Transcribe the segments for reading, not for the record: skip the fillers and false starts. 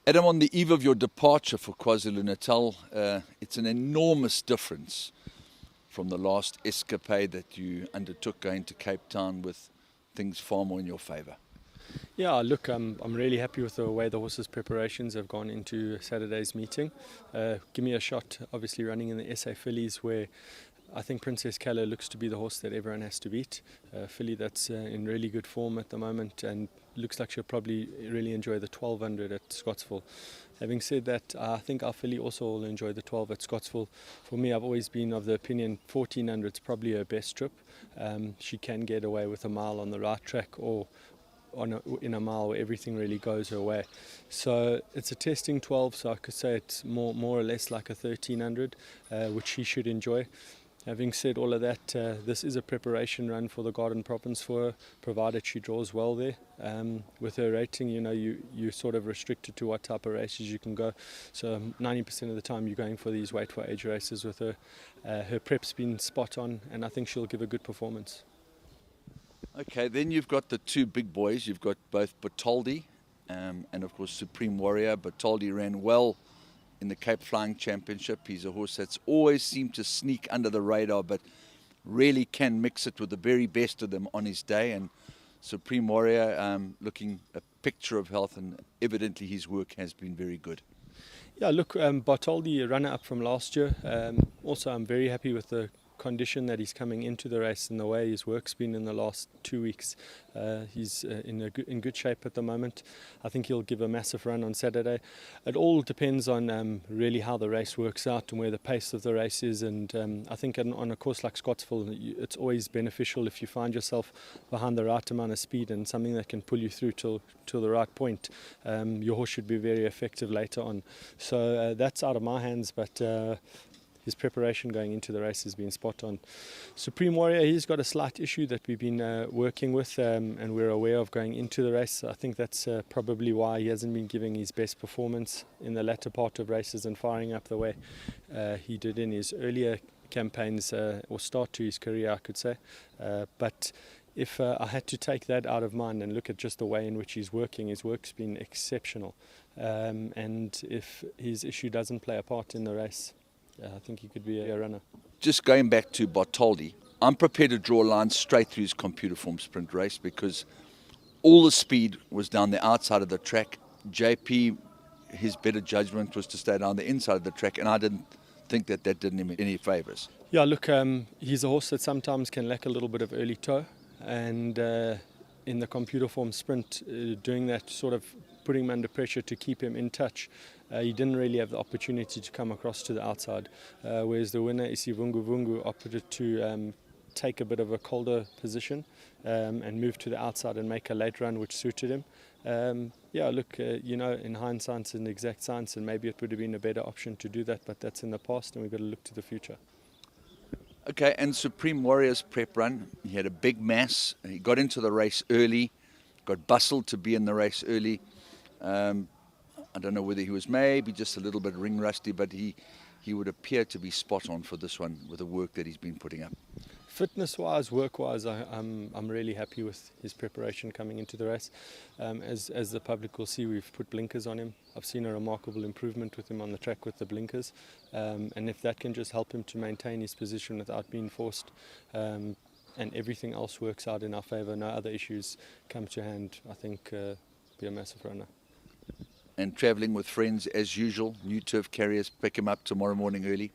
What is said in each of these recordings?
Adam, on the eve of your departure for KwaZulu-Natal, it's an enormous difference from the last escapade that you undertook going to Cape Town with things far more in your favour. Yeah, look, I'm really happy with the way the horses' preparations have gone into Saturday's meeting. Give me a shot, obviously running in the SA fillies, where I think Princess Keller looks to be the horse that everyone has to beat. Filly that's in really good form at the moment and looks like she'll probably really enjoy the 1200 at Scottsville. Having said that, I think our filly also will enjoy the 12 at Scottsville. For me, I've always been of the opinion 1400 is probably her best trip. She can get away with a mile on the right track or in a mile where everything really goes her way. So it's a testing 12, so I could say it's more or less like a 1300, which she should enjoy. Having said all of that, this is a preparation run for the Garden Province for her, provided she draws well there. With her rating, you're sort of restricted to what type of races you can go. So 90% of the time you're going for these weight for age races with her. Her prep's been spot on, and I think she'll give a good performance. Okay, then you've got the two big boys. You've got both Bertoldi and, of course, Supreme Warrior. Bertoldi ran well in the Cape Flying Championship. He's a horse that's always seemed to sneak under the radar, but really can mix it with the very best of them on his day. And Supreme Warrior looking a picture of health, and evidently his work has been very good. Yeah, look, Bartoldi, a runner-up from last year. Also, I'm very happy with the condition that he's coming into the race and the way his work's been in the last 2 weeks. He's in good shape at the moment. I think he'll give a massive run on Saturday. It all depends on really how the race works out and where the pace of the race is, and I think on a course like Scottsville it's always beneficial if you find yourself behind the right amount of speed and something that can pull you through till the right point. Your horse should be very effective later on. So that's out of my hands, but his preparation going into the race has been spot on. Supreme Warrior, he's got a slight issue that we've been working with and we're aware of going into the race. I think that's probably why he hasn't been giving his best performance in the latter part of races and firing up the way he did in his earlier campaigns or start to his career, I could say. But if I had to take that out of mind and look at just the way in which he's working, his work's been exceptional. And if his issue doesn't play a part in the race, I think he could be a runner. Just going back to Bartoldi, I'm prepared to draw a line straight through his computer form sprint race because all the speed was down the outside of the track. JP, his better judgment was to stay down the inside of the track, and I didn't think that did him any favours. Yeah, look, he's a horse that sometimes can lack a little bit of early toe, and in the computer form sprint, doing that sort of putting him under pressure to keep him in touch. He didn't really have the opportunity to come across to the outside, whereas the winner, Isivungu Vungu, opted to take a bit of a colder position and move to the outside and make a late run, which suited him. Yeah, look, in hindsight it's an exact science, and maybe it would have been a better option to do that, but that's in the past and we've got to look to the future. Okay, and Supreme Warrior's prep run, he had a big mass. He got into the race early, got bustled to be in the race early. I don't know whether he was maybe just a little bit ring rusty, but he would appear to be spot on for this one with the work that he's been putting up. Fitness-wise, work-wise, I'm really happy with his preparation coming into the race. As the public will see, we've put blinkers on him. I've seen a remarkable improvement with him on the track with the blinkers, and if that can just help him to maintain his position without being forced, and everything else works out in our favour, no other issues come to hand, I think be a massive runner. And travelling with friends as usual, New Turf carriers pick him up tomorrow morning early?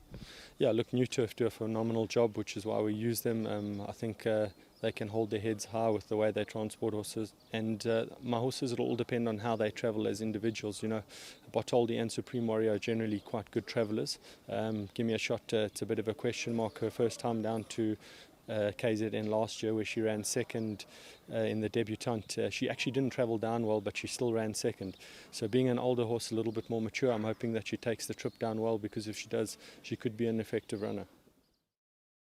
Yeah, look, New Turf do a phenomenal job, which is why we use them. I think they can hold their heads high with the way they transport horses. And my horses, it'll all depend on how they travel as individuals. Bartoldi and Supreme Warrior are generally quite good travellers. Give me a shot, it's a bit of a question mark. Her first time down to KZN last year, where she ran second in the debutante. She actually didn't travel down well, but she still ran second. So being an older horse, a little bit more mature, I'm hoping that she takes the trip down well, because if she does, she could be an effective runner.